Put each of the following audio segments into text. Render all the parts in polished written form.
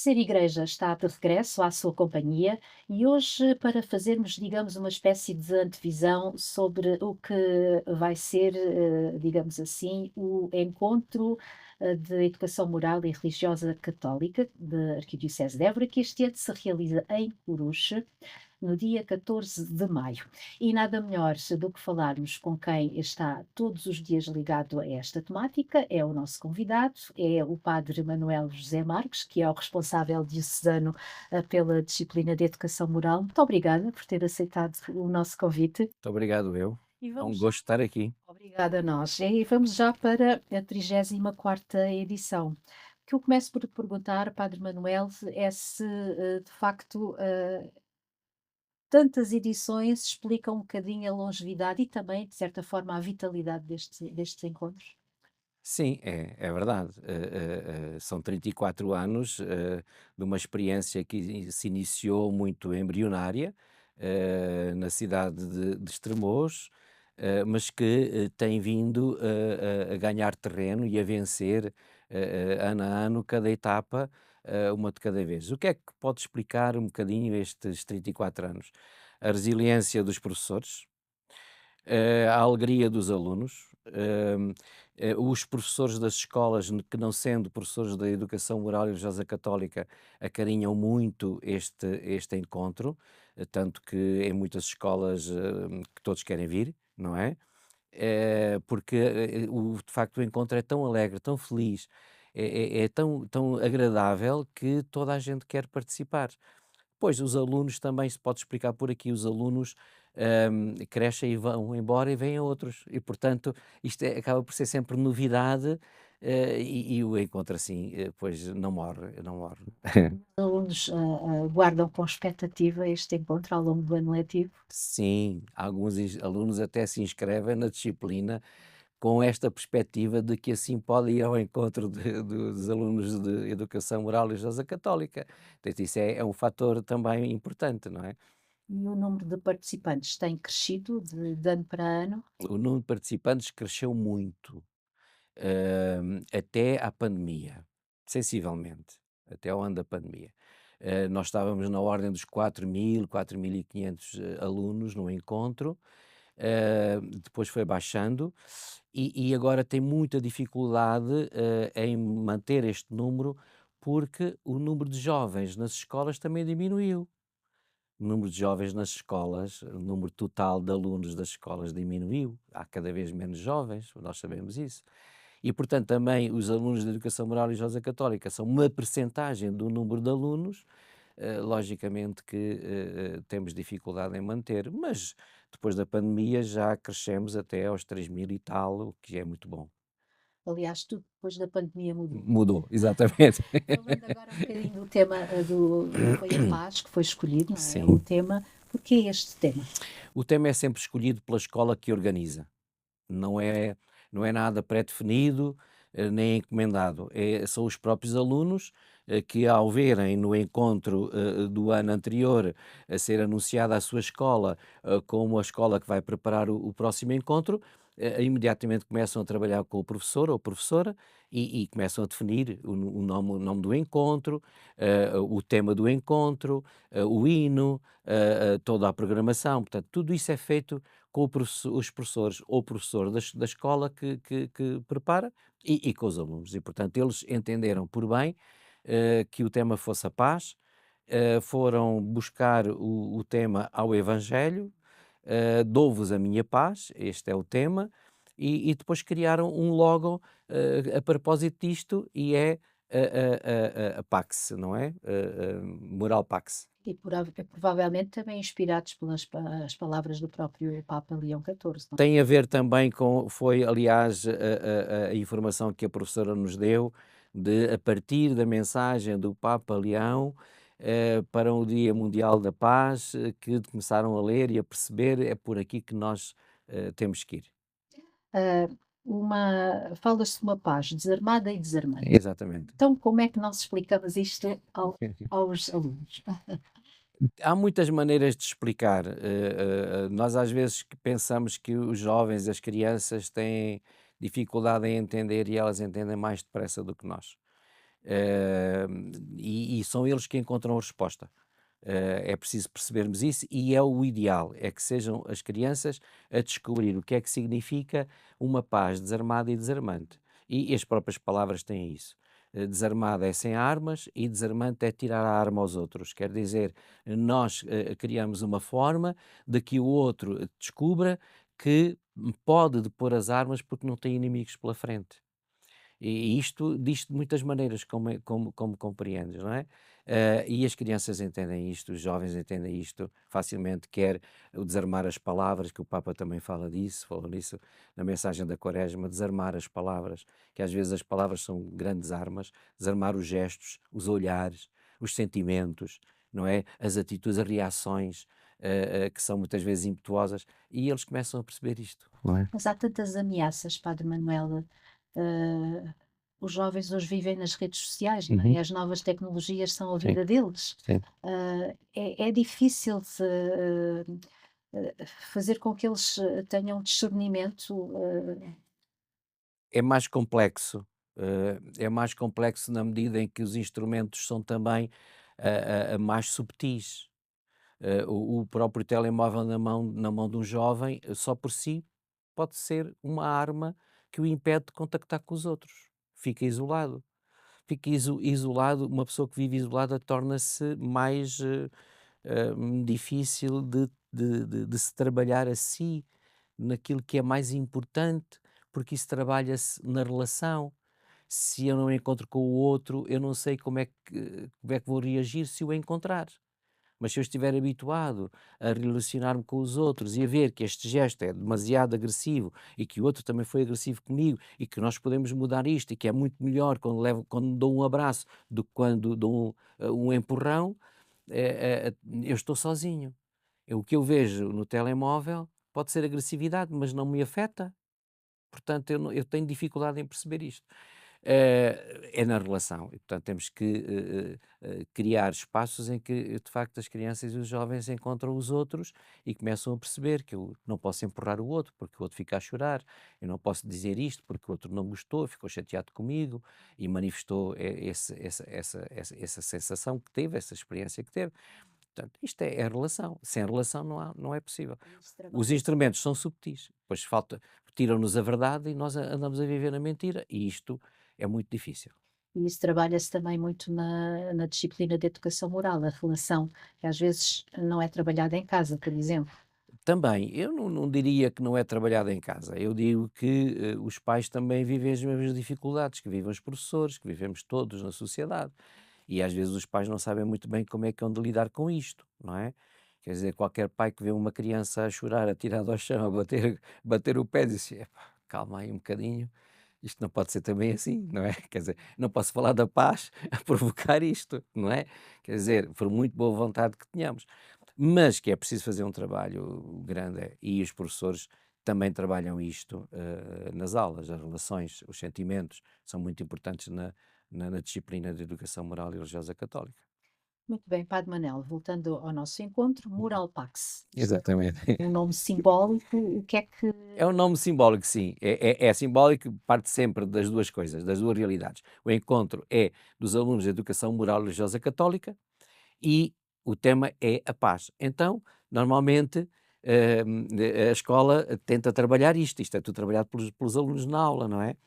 Ser Igreja está de regresso à sua companhia e hoje para fazermos, digamos, uma espécie de antevisão sobre o que vai ser, digamos assim, o encontro, de educação moral e religiosa católica da Arquidiocese de Évora, que este ano se realiza em Coruche, no dia 14 de maio. E nada melhor do que falarmos com quem está todos os dias ligado a esta temática, é o nosso convidado, é o Padre Manuel José Marques, que é o responsável diocesano pela disciplina de Educação Moral. Muito obrigada por ter aceitado o nosso convite. Muito obrigado eu. E É um vamos já. gosto estar aqui. Obrigada a nós. E vamos já para a 34ª edição. Que eu começo por perguntar, Padre Manuel, é se de facto tantas edições explicam um bocadinho a longevidade e também, de certa forma, a vitalidade destes encontros? Sim, é verdade. São 34 anos de uma experiência que se iniciou muito embrionária na cidade de Estremoz, mas que tem vindo a ganhar terreno e a vencer ano a ano, cada etapa, uma de cada vez. O que é que pode explicar um bocadinho estes 34 anos? A resiliência dos professores, a alegria dos alunos, os professores das escolas, que não sendo professores da educação moral e religiosa católica, acarinham muito este encontro, tanto que em muitas escolas que todos querem vir, não é? Porque de facto o encontro é tão alegre, tão feliz, é tão agradável que toda a gente quer participar. Pois, os alunos também se pode explicar por aqui, os alunos, crescem e vão embora e vêm outros e portanto isto acaba por ser sempre novidade, e o encontro assim, pois não morre, não morre. Os alunos guardam com expectativa este encontro ao longo do ano letivo? Sim, alguns alunos até se inscrevem na disciplina com esta perspectiva de que assim pode ir ao encontro dos alunos de educação moral e religiosa católica. Portanto, isso é um fator também importante, não é? E o número de participantes tem crescido de ano para ano? O número de participantes cresceu muito. Até à pandemia, sensivelmente, até ao ano da pandemia. Nós estávamos na ordem dos 4.000, 4.500 alunos no encontro, depois foi baixando e agora tem muita dificuldade em manter este número, porque o número de jovens nas escolas também diminuiu. O número de jovens nas escolas, o número total de alunos das escolas diminuiu, há cada vez menos jovens, nós sabemos isso. E, portanto, também os alunos de Educação Moral e Religiosa Católica são uma percentagem do número de alunos, logicamente que temos dificuldade em manter, mas depois da pandemia já crescemos até aos 3.000 e tal, o que é muito bom. Aliás, tudo depois da pandemia mudou. Mudou, exatamente. Falando agora um bocadinho do tema foi a paz que foi escolhido, não é? O Sim. tema. Porquê este tema? O tema é sempre escolhido pela escola que organiza. Não é, não é nada pré-definido, nem encomendado. São os próprios alunos que, ao verem no encontro do ano anterior a ser anunciada a sua escola como a escola que vai preparar o próximo encontro, imediatamente começam a trabalhar com o professor ou professora e começam a definir o nome do encontro, o tema do encontro, o hino, toda a programação. Portanto, tudo isso é feito com os professores ou professor da escola que prepara e com os alunos. E, portanto, eles entenderam por bem que o tema fosse a paz, foram buscar o tema ao Evangelho, dou-vos a minha paz, este é o tema, e depois criaram um logo a propósito disto e é a Pax, não é? Moral Pax. E provavelmente também inspirados pelas as palavras do próprio Papa Leão XIV, não Tem a ver também com foi aliás a informação que a professora nos deu de a partir da mensagem do Papa Leão, para o Dia Mundial da Paz, que começaram a ler e a perceber, é por aqui que nós, temos que ir. é? Fala-se de uma paz desarmada e desarmante. Exatamente. Então, como é que nós explicamos isto aos alunos? Há muitas maneiras de explicar. Nós às vezes que pensamos que os jovens, as crianças têm dificuldade em entender e elas entendem mais depressa do que nós. Eh, e são eles que encontram a resposta. É preciso percebermos isso e é o ideal, é que sejam as crianças a descobrir o que é que significa uma paz desarmada e desarmante. E as próprias palavras têm isso. Desarmada é sem armas e desarmante é tirar a arma aos outros. Quer dizer, nós criamos uma forma de que o outro descubra que pode depor as armas porque não tem inimigos pela frente. E isto diz de muitas maneiras, como compreendes, não é? E as crianças entendem isto, os jovens entendem isto facilmente, quer o desarmar as palavras, que o Papa também fala disso, falou nisso na mensagem da Quaresma, desarmar as palavras, que às vezes as palavras são grandes armas, desarmar os gestos, os olhares, os sentimentos, não é? As atitudes, as reações, que são muitas vezes impetuosas, e eles começam a perceber isto, não é? Mas há tantas ameaças, Padre Manuel. eh, os jovens hoje vivem nas redes sociais, não é? Uhum. As novas tecnologias são a Sim, vida deles. sim. É difícil fazer com que eles tenham discernimento. É mais complexo, é mais complexo na medida em que os instrumentos são também, mais subtis. O próprio telemóvel na mão de um jovem, só por si, pode ser uma arma que o impede de contactar com os outros. Fica isolado. Fica isolado, uma pessoa que vive isolada torna-se mais, difícil de se trabalhar a si, naquilo que é mais importante, porque isso trabalha-se na relação. Se eu não encontro com o outro, eu não sei como é que vou reagir se o encontrar. Mas se eu estiver habituado a relacionar-me com os outros e a ver que este gesto é demasiado agressivo e que o outro também foi agressivo comigo e que nós podemos mudar isto e que é muito melhor quando dou um abraço do que quando dou um empurrão, eu estou sozinho. O que eu vejo no telemóvel pode ser agressividade, mas não me afeta. Portanto, eu tenho dificuldade em perceber isto. É na relação e, portanto, temos que criar espaços em que, de facto, as crianças e os jovens encontram os outros e começam a perceber que eu não posso empurrar o outro porque o outro fica a chorar, eu não posso dizer isto porque o outro não gostou, ficou chateado comigo e manifestou essa sensação que teve, essa experiência que teve. Portanto, isto é a relação. Sem a relação não é possível. Isso Os trabalha-se instrumentos são subtis, depois tiram-nos a verdade e nós andamos a viver na mentira, e isto é muito difícil. e isso trabalha-se também muito na disciplina de educação moral, a relação, que às vezes não é trabalhada em casa, por exemplo. Também, eu não diria que não é trabalhado em casa, eu digo que os pais também vivem as mesmas dificuldades que vivem os professores, que vivemos todos na sociedade. E às vezes os pais não sabem muito bem como é que hão de lidar com isto, não é? Quer dizer, qualquer pai que vê uma criança a chorar, atirada ao chão, a bater o pé, diz assim: "Epá, calma aí um bocadinho, isto não pode ser também assim", não é? Quer dizer, não posso falar da paz a provocar isto, não é? Quer dizer, por muito boa vontade que tenhamos. Mas que é preciso fazer um trabalho grande e os professores também trabalham isto nas aulas, as relações, os sentimentos são muito importantes na disciplina de educação moral e religiosa católica. Muito bem, Padre Manel, voltando ao nosso encontro, Moral Pax. Isto é Exatamente. um nome simbólico, o que é que É um nome simbólico, sim. É simbólico, parte sempre das duas coisas, das duas realidades. O encontro é dos alunos de Educação Moral e Religiosa Católica e o tema é a paz. Então, normalmente, a escola tenta trabalhar isto é tudo trabalhado pelos alunos na aula, não é?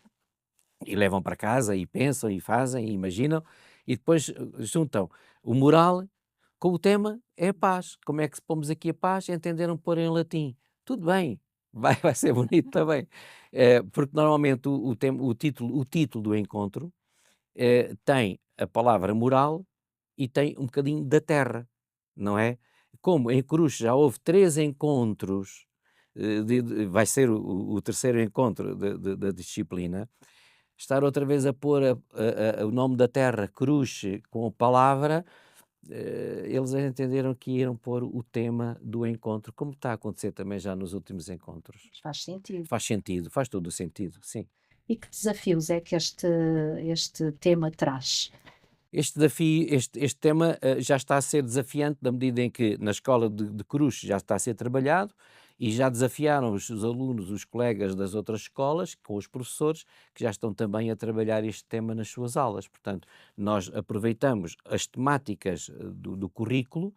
E levam para casa e pensam e fazem e imaginam e depois juntam o moral com o tema é a paz. Como é que se pomos aqui a paz? Entenderam pôr em latim. Tudo bem, vai ser bonito também. Porque normalmente o título do encontro tem a palavra moral e tem um bocadinho da terra, não é? Como em Cruz já houve 3 encontros, vai ser o terceiro encontro da disciplina, estar outra vez a pôr o nome da terra, cruz, com a palavra, eles entenderam que iam pôr o tema do encontro, como está a acontecer também já nos últimos encontros. faz sentido? Faz sentido, faz todo o sentido, sim. E que desafios é que este tema traz? Este desafio, este tema já está a ser desafiante na medida em que na escola de Cruz já está a ser trabalhado e já desafiaram os alunos, os colegas das outras escolas, com os professores, que já estão também a trabalhar este tema nas suas aulas. Portanto, nós aproveitamos as temáticas do currículo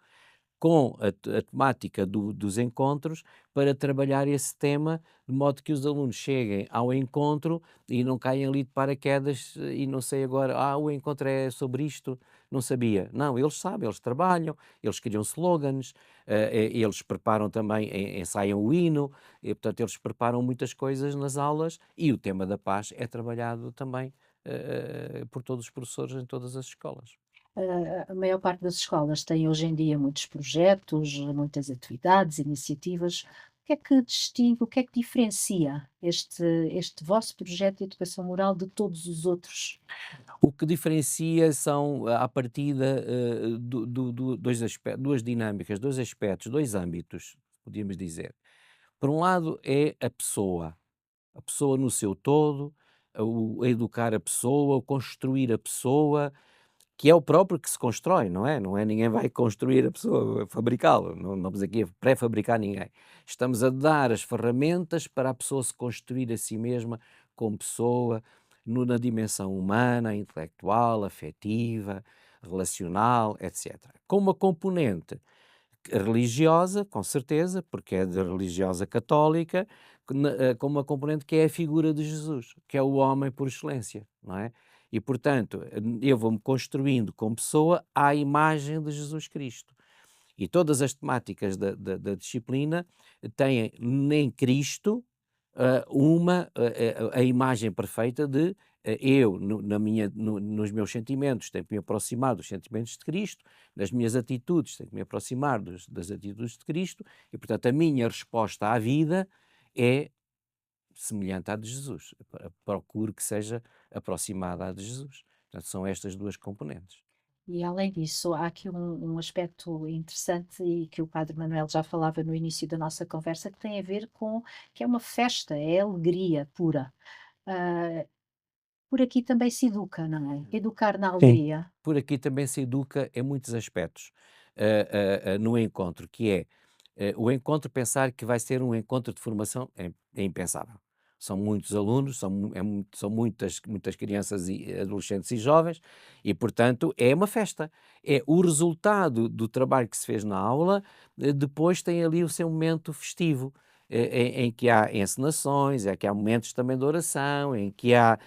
com a temática dos encontros para trabalhar esse tema, de modo que os alunos cheguem ao encontro e não caiam ali de paraquedas e não sei agora, o encontro é sobre isto, não sabia. Não, eles sabem, eles trabalham, eles criam slogans, eles preparam também, ensaiam o hino, e portanto eles preparam muitas coisas nas aulas e o tema da paz é trabalhado também por todos os professores em todas as escolas. A maior parte das escolas tem hoje em dia muitos projetos, muitas atividades, iniciativas. O que é que distingue, o que é que diferencia este vosso projeto de educação moral de todos os outros? O que diferencia são, à partida, 2 dinâmicas, 2 aspectos, 2 âmbitos, podíamos dizer. Por um lado é a pessoa no seu todo, a educar a pessoa, o construir a pessoa, que é o próprio que se constrói, não é? Não é ninguém vai construir a pessoa, fabricá-la, não estamos aqui a pré-fabricar ninguém. Estamos a dar as ferramentas para a pessoa se construir a si mesma como pessoa, na dimensão humana, intelectual, afetiva, relacional, etc. Com uma componente religiosa, com certeza, porque é de religiosa católica, com uma componente que é a figura de Jesus, que é o homem por excelência, não é? E, portanto, eu vou-me construindo como pessoa à imagem de Jesus Cristo. E todas as temáticas da disciplina têm em Cristo a imagem perfeita de eu, nos meus sentimentos, tenho que me aproximar dos sentimentos de Cristo, nas minhas atitudes, tenho que me aproximar das atitudes de Cristo, e, portanto, a minha resposta à vida é semelhante à de Jesus. Procuro que seja aproximada à de Jesus. Portanto, são estas duas componentes. E além disso, há aqui um aspecto interessante e que o Padre Manuel já falava no início da nossa conversa, que tem a ver com que é uma festa, é alegria pura. Ah, por aqui também se educa, não é? Educar na Sim. alegria. Por aqui também se educa em muitos aspectos, no encontro, que é o encontro, pensar que vai ser um encontro de formação é impensável. São muitos alunos, são muitas crianças e adolescentes e jovens, e portanto é uma festa. É o resultado do trabalho que se fez na aula, depois tem ali o seu momento festivo, em que há encenações, que há momentos também de oração, em que há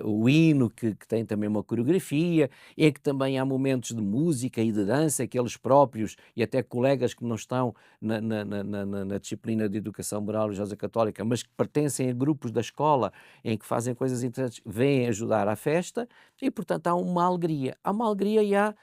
o hino que tem também uma coreografia, em que também há momentos de música e de dança que eles próprios e até colegas que não estão na disciplina de educação moral religiosa católica, mas que pertencem a grupos da escola em que fazem coisas interessantes, vêm ajudar à festa e, portanto, há uma alegria. Há uma alegria e há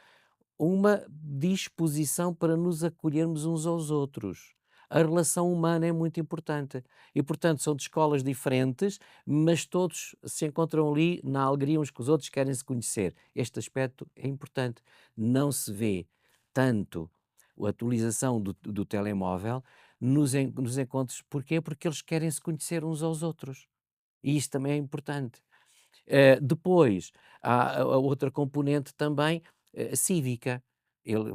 uma disposição para nos acolhermos uns aos outros. A relação humana é muito importante e, portanto, são de escolas diferentes, mas todos se encontram ali na alegria uns com os outros, querem se conhecer. Este aspecto é importante. Não se vê tanto a atualização do telemóvel nos encontros. Porquê? Porque eles querem se conhecer uns aos outros. E isto também é importante. Depois, há a outra componente também, cívica.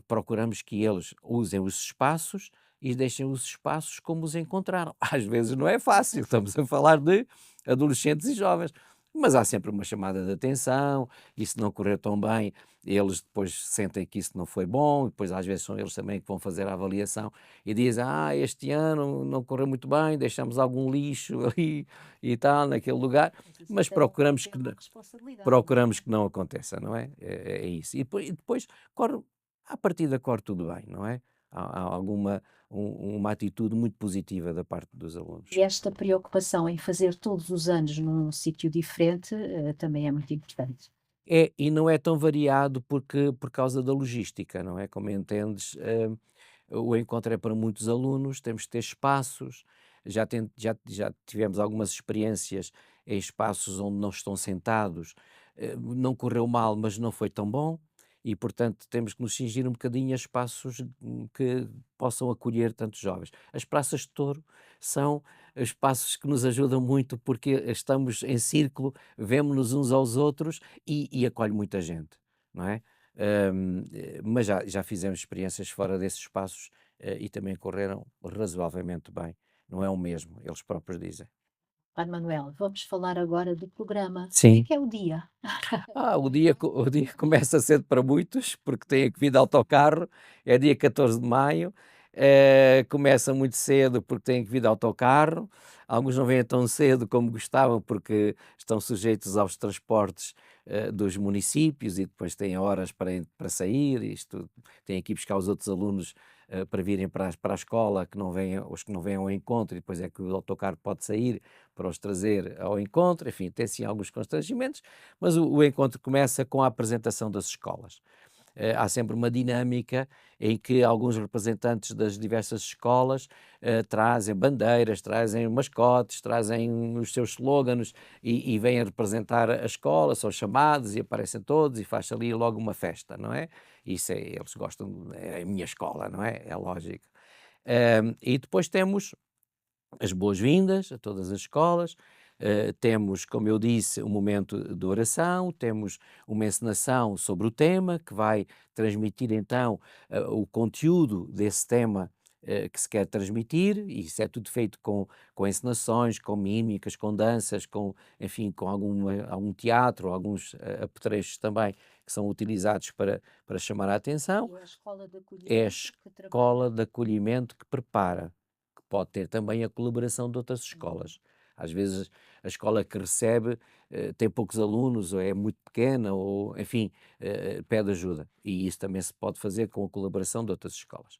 Procuramos que eles usem os espaços e deixem os espaços como os encontraram. Às vezes não é fácil, estamos a falar de adolescentes e jovens, mas há sempre uma chamada de atenção, e se não correr tão bem, eles depois sentem que isso não foi bom, e depois às vezes são eles também que vão fazer a avaliação e dizem: este ano não correu muito bem, deixamos algum lixo ali e tal, naquele lugar, Mas isso mas até é ter uma responsabilidade, não é? procuramos que não aconteça, não é? É isso. E depois corre, à partida corre tudo bem, não é? Há alguma uma atitude muito positiva da parte dos E alunos. esta preocupação em fazer todos os anos num sítio diferente, também é muito importante. É, e não é tão variado porque por causa da logística, não é? Como entendes, o encontro é para muitos alunos, temos que ter espaços, já tivemos algumas experiências em espaços onde não estão sentados, não correu mal, mas não foi tão bom, e portanto temos que nos cingir um bocadinho a espaços que possam acolher tantos jovens. As praças de touro são espaços que nos ajudam muito porque estamos em círculo, vemos-nos uns aos outros e acolhe muita gente, não é? Mas já fizemos experiências fora desses espaços e também correram razoavelmente bem. Não é o mesmo, eles próprios dizem. Padre Manuel, vamos falar agora do programa. Como é Sim. que é o dia? O dia começa cedo para muitos, porque têm que vir de autocarro, é dia 14 de maio, começa muito cedo porque têm que vir de autocarro, alguns não vêm tão cedo como gostavam porque estão sujeitos aos transportes, dos municípios e depois têm horas para sair, isto têm que ir buscar os outros alunos, para virem para a escola, que não vêm os que não vêm ao encontro e depois é que o autocarro pode sair para os trazer ao encontro, enfim, tem sim alguns constrangimentos, mas o encontro começa com a apresentação das escolas. Há sempre uma dinâmica em que alguns representantes das diversas escolas trazem bandeiras, trazem mascotes, trazem os seus slogans e vêm a representar a escola, são chamados e aparecem todos e faz ali logo uma festa, não é? Isso é, eles gostam, é a minha escola, não é? É lógico. E depois temos as boas-vindas a todas as escolas. Temos, como eu disse, um momento de oração, temos uma encenação sobre o tema, que vai transmitir então o conteúdo desse tema que se quer transmitir, e isso é tudo feito com encenações, com mímicas, com danças, com, enfim, com algum teatro, alguns apetrechos também que são utilizados para chamar a atenção. E é a escola de É a acolhimento que escola trabalha. de acolhimento que prepara, que pode ter também a colaboração de outras Uhum. escolas. Às vezes a escola que recebe tem poucos alunos, ou é muito pequena, ou enfim, pede ajuda. E isso também se pode fazer com a colaboração de outras escolas.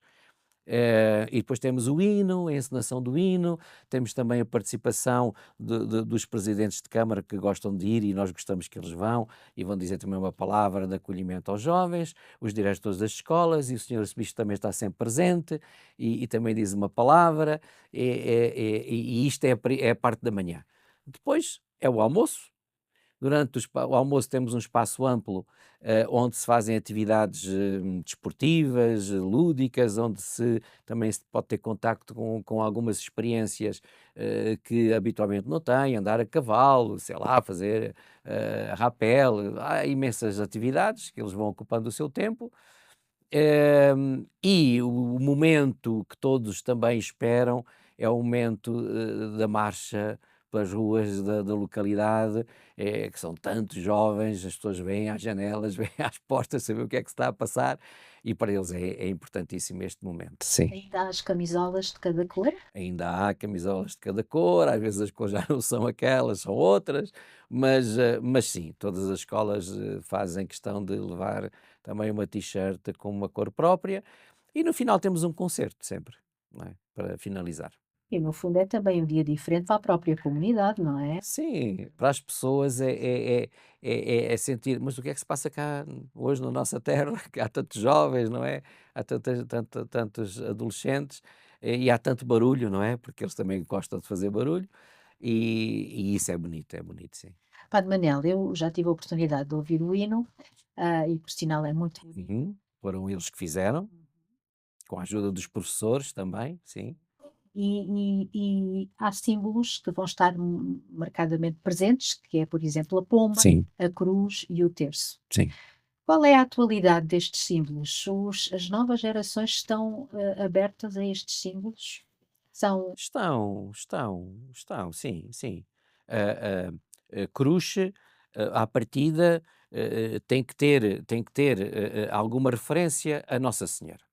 E depois temos o hino, a encenação do hino, temos também a participação dos presidentes de Câmara que gostam de ir e nós gostamos que eles vão e vão dizer também uma palavra de acolhimento aos jovens, os diretores das escolas e o senhor arcebispo também está sempre presente e também diz uma palavra e isto é a parte da manhã. Depois é o almoço, durante o almoço temos um espaço amplo, onde se fazem atividades, desportivas, lúdicas, onde também se pode ter contacto com algumas experiências, que habitualmente não tem, andar a cavalo, sei lá, fazer, rapel, há imensas atividades que eles vão ocupando o seu tempo. E o momento que todos também esperam é o momento, da marcha pelas ruas da localidade, que são tantos jovens, as pessoas vêm às janelas, vêm às portas saber o que é que se está a passar, e para eles é importantíssimo este momento. Sim. Ainda há as camisolas de cada cor? Ainda há camisolas de cada cor, às vezes as cores já não são aquelas, são outras, mas sim, todas as escolas fazem questão de levar também uma t-shirt com uma cor própria e no final temos um concerto sempre, não é? Para finalizar. E no fundo é também um dia diferente para a própria comunidade, não é? Sim, para as pessoas é sentir, mas o que é que se passa cá hoje na nossa terra? Que há tantos jovens, não é? Há tantos adolescentes e há tanto barulho, não é? Porque eles também gostam de fazer barulho e isso é bonito, sim. Padre Manel, eu já tive a oportunidade de ouvir o hino, e por sinal é muito bonito. Uhum. Foram eles que fizeram, Uhum. com a ajuda dos professores também, sim. E há símbolos que vão estar marcadamente presentes, que é, por exemplo, a pomba, Sim, a cruz e o terço. sim. Qual é a atualidade destes símbolos? As novas gerações estão, abertas a estes símbolos? São Estão, sim, sim. A cruz, à partida, tem que ter, alguma referência a Nossa Senhora.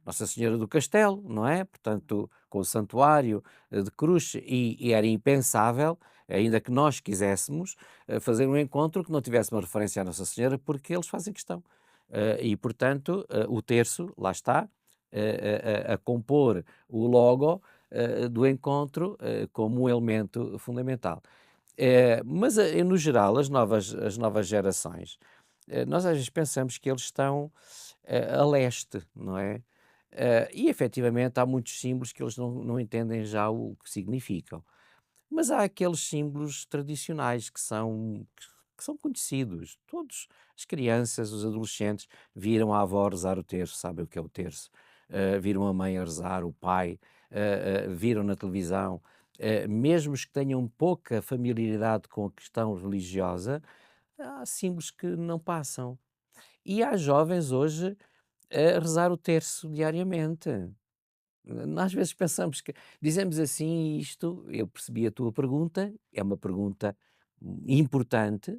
Nossa Senhora do Castelo, não é? Portanto, com o santuário, de cruz e era impensável, ainda que nós quiséssemos, fazer um encontro que não tivesse uma referência à Nossa Senhora, porque eles fazem questão. E portanto, o terço, lá está, a compor o logo, do encontro, como um elemento fundamental. Mas, no geral, as novas gerações, nós às vezes pensamos que eles estão, a leste, não é? E efetivamente há muitos símbolos que eles não entendem já o que significam. Mas há aqueles símbolos tradicionais que são conhecidos. Todos, as crianças, os adolescentes, viram a avó rezar o terço, sabem o que é o terço. Viram a mãe a rezar, o pai, viram na televisão. Mesmo os que tenham pouca familiaridade com a questão religiosa, há símbolos que não passam. E há jovens hoje a rezar o terço diariamente. Às vezes pensamos que dizemos assim isto, eu percebi a tua pergunta, é uma pergunta importante,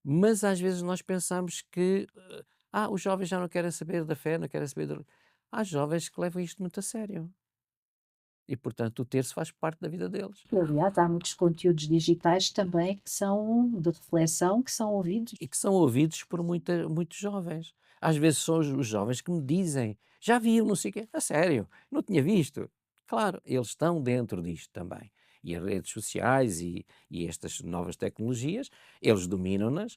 mas às vezes nós pensamos que, os jovens já não querem saber da fé, não querem saber da... Há jovens que levam isto muito a sério e, portanto, o terço faz parte da vida deles. E aliás, há muitos conteúdos digitais também que são de reflexão, que são ouvidos. E que são ouvidos por muitos jovens. Às vezes são os jovens que me dizem: "Já viu, não sei o quê", "A sério? Não tinha visto". Claro, eles estão dentro disto também. E as redes sociais e estas novas tecnologias, eles dominam-nas,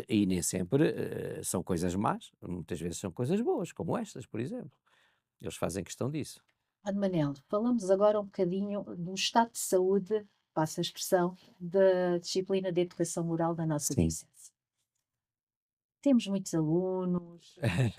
e nem sempre, são coisas más, muitas vezes são coisas boas, como estas, por exemplo. Eles fazem questão disso. Olha, Manel, falamos agora um bocadinho do estado de saúde, passa a expressão, da disciplina de educação moral da nossa Sim. diocese. Temos muitos alunos, temos,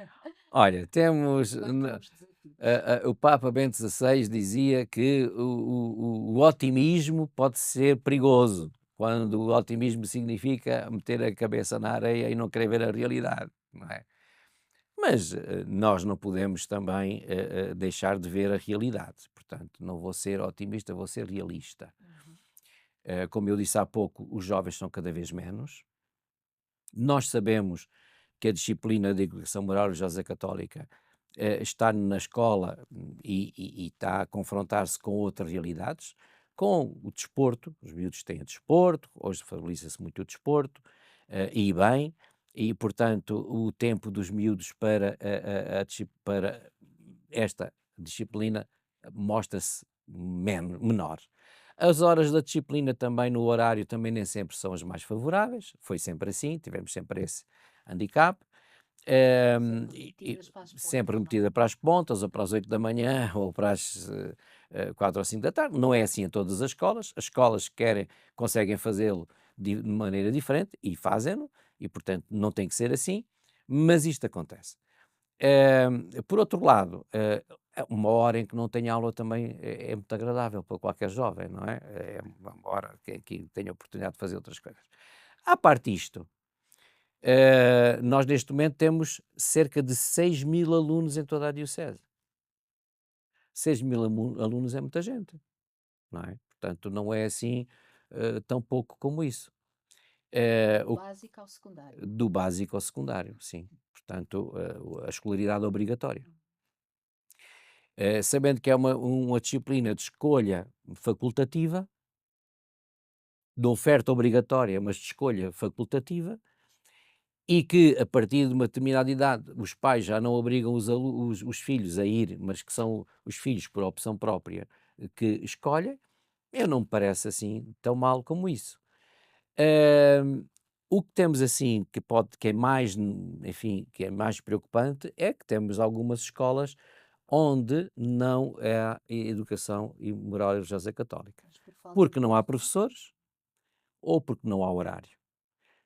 não temos, Olha, temos quais são os desafios? o Papa Bento XVI dizia que o otimismo pode ser perigoso, quando o otimismo significa meter a cabeça na areia e não querer ver a realidade, não é? Mas nós não podemos também deixar de ver a realidade. Portanto, não vou ser otimista, vou ser realista. Uhum. Como eu disse há pouco, os jovens são cada vez menos. Nós sabemos que a disciplina de educação moral religiosa católica está na escola e está a confrontar-se com outras realidades, com o desporto, os miúdos têm o desporto, hoje valoriza-se muito o desporto, e bem, e portanto o tempo dos miúdos para esta disciplina mostra-se menor. As horas da disciplina também no horário também nem sempre são as mais favoráveis, foi sempre assim, tivemos sempre esse handicap, Sempre e metidas para as sempre pontas, não é? remetida para as pontas, ou para as 8 da manhã, ou para as 4 ou 5 da tarde. Não é assim em todas as escolas que querem, conseguem fazê-lo de maneira diferente e fazem-no, e portanto não tem que ser assim, mas isto acontece. Por outro lado, uma hora em que não tem aula também é muito agradável para qualquer jovem, não é? É uma hora que tenha oportunidade de fazer outras coisas. À parte isto, nós neste momento temos cerca de 6.000 alunos em toda a diocese. 6.000 alunos é muita gente, não é? Portanto, não é assim tão pouco como isso. Do O básico ao secundário. do básico ao secundário, sim. Portanto, a escolaridade obrigatória. Sabendo que é uma disciplina de escolha facultativa, de oferta obrigatória, mas de escolha facultativa, e que a partir de uma determinada idade os pais já não obrigam os filhos a ir, mas que são os filhos por opção própria que escolhem, eu não me parece assim tão mal como isso. Ahm, o que temos assim que é mais, enfim, que é mais preocupante é que temos algumas escolas onde não há educação e moral religiosa católica. Mas por falta Porque de não há professores? professores ou porque não há horário.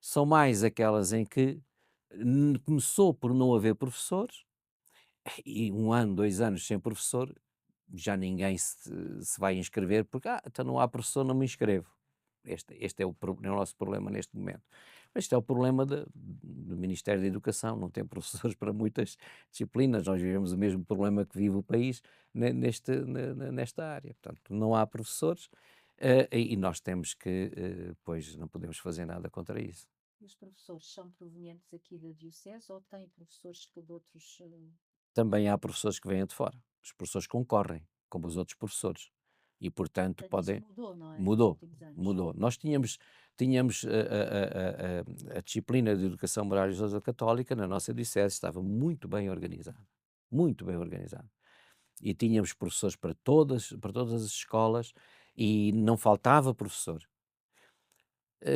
São mais aquelas em que começou por não haver professores e 1 ano, 2 anos sem professor, já ninguém se vai inscrever porque então não há professor, não me inscrevo. Este é é o nosso problema neste momento. Mas este é o problema do Ministério da Educação, não tem professores para muitas disciplinas. Nós vivemos o mesmo problema que vive o país nesta área. Portanto, não há professores e nós temos que, pois, não podemos fazer nada contra isso. E os professores são provenientes aqui da diocese ou têm professores que de outros, Também há professores que vêm de fora. Os professores concorrem, como os outros professores. E, portanto, portanto isso podem. mudou, não é, nos Mudou, últimos anos? mudou. Nós tínhamos a disciplina de educação moral e religiosa católica na nossa diocese, estava muito bem organizada. Muito bem organizada. E tínhamos professores para todas as escolas e não faltava professor.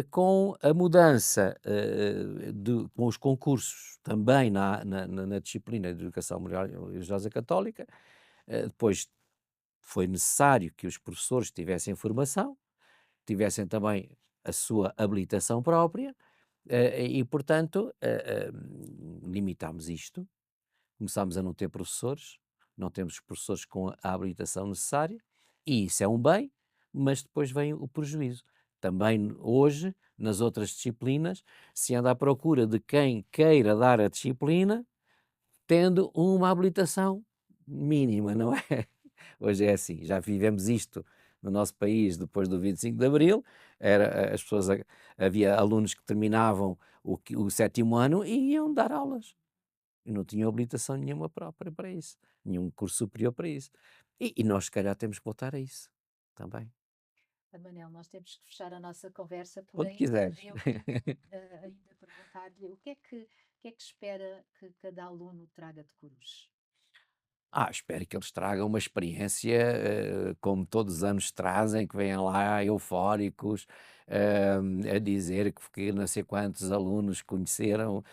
Com a mudança, com os concursos também na disciplina de educação moral e religiosa católica, depois foi necessário que os professores tivessem formação, tivessem também a sua habilitação própria, e portanto, limitámos isto, começámos a não ter professores, não temos professores com a habilitação necessária, e isso é um bem, mas depois vem o prejuízo. Também hoje, nas outras disciplinas, se anda à procura de quem queira dar a disciplina, tendo uma habilitação mínima, não é? Hoje é assim, já vivemos isto no nosso país depois do 25 de Abril, as pessoas, havia alunos que terminavam o sétimo ano e iam dar aulas, e não tinham habilitação nenhuma própria para isso, nenhum curso superior para isso. E nós se calhar temos que voltar a isso, também. Manel, nós temos que fechar a nossa conversa, Quando porém, quiseres. eu queria ainda perguntar-lhe o que é que espera que cada aluno traga de Coruche? Espero que eles tragam uma experiência, como todos os anos trazem, que venham lá eufóricos, a dizer que não sei quantos alunos conheceram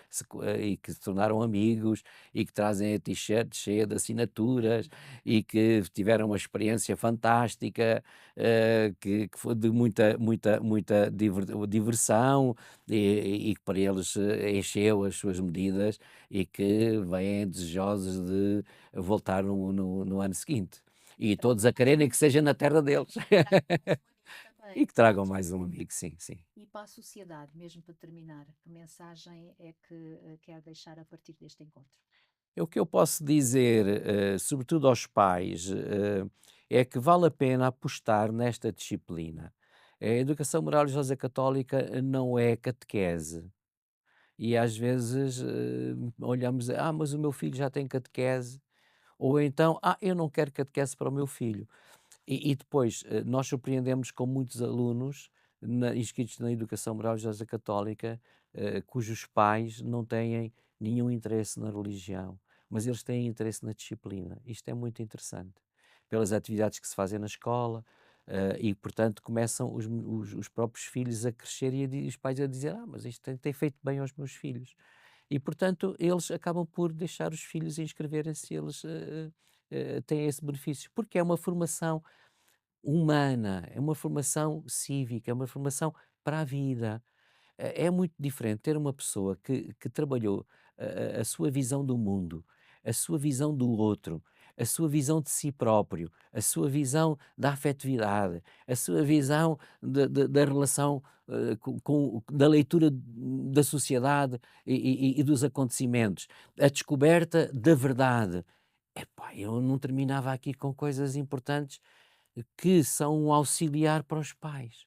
e que se tornaram amigos e que trazem a t-shirt cheia de assinaturas e que tiveram uma experiência fantástica, que foi de muita diversão e que para eles encheu as suas medidas e que vêm desejosos de voltar no ano seguinte. E todos a quererem que seja na terra deles. Tragam mais um amigo também. E que tragam mais um amigo, sim, sim. E para a sociedade, mesmo para terminar, que mensagem é que quer deixar a partir deste encontro? O que eu posso dizer, sobretudo aos pais, é que vale a pena apostar nesta disciplina. A educação moral e religiosa católica não é catequese. E às vezes olhamos, mas o meu filho já tem catequese. Ou então, eu não quero catequese para o meu filho. E depois, nós surpreendemos com muitos alunos inscritos na educação moral religiosa católica, cujos pais não têm nenhum interesse na religião, mas eles têm interesse na disciplina. Isto é muito interessante. Pelas atividades que se fazem na escola, e, portanto, começam os próprios filhos a crescer e os pais a dizer: mas isto tem feito bem aos meus filhos. E, portanto, eles acabam por deixar os filhos inscreverem-se, eles têm esse benefício, porque é uma formação humana, é uma formação cívica, é uma formação para a vida. É muito diferente ter uma pessoa que trabalhou a sua visão do mundo, a sua visão do outro, a sua visão de si próprio, a sua visão da afetividade, a sua visão da relação da leitura da sociedade e dos acontecimentos, a descoberta da verdade. Epá, eu não terminava aqui com coisas importantes que são um auxiliar para os pais.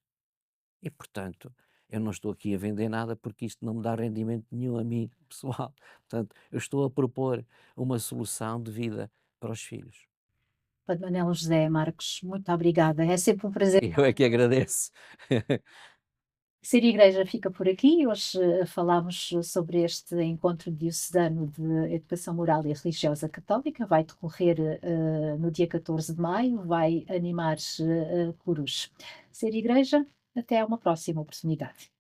E, portanto, eu não estou aqui a vender nada porque isto não me dá rendimento nenhum a mim, pessoal. Portanto, eu estou a propor uma solução de vida para os filhos. Padre Manel José Marcos, muito obrigada. É sempre um prazer Eu é falar que consigo. agradeço. Ser Igreja fica por aqui. Hoje falámos sobre este encontro diocesano de educação moral e religiosa católica. Vai decorrer no dia 14 de maio, vai animar Coruche. Ser Igreja, até uma próxima oportunidade.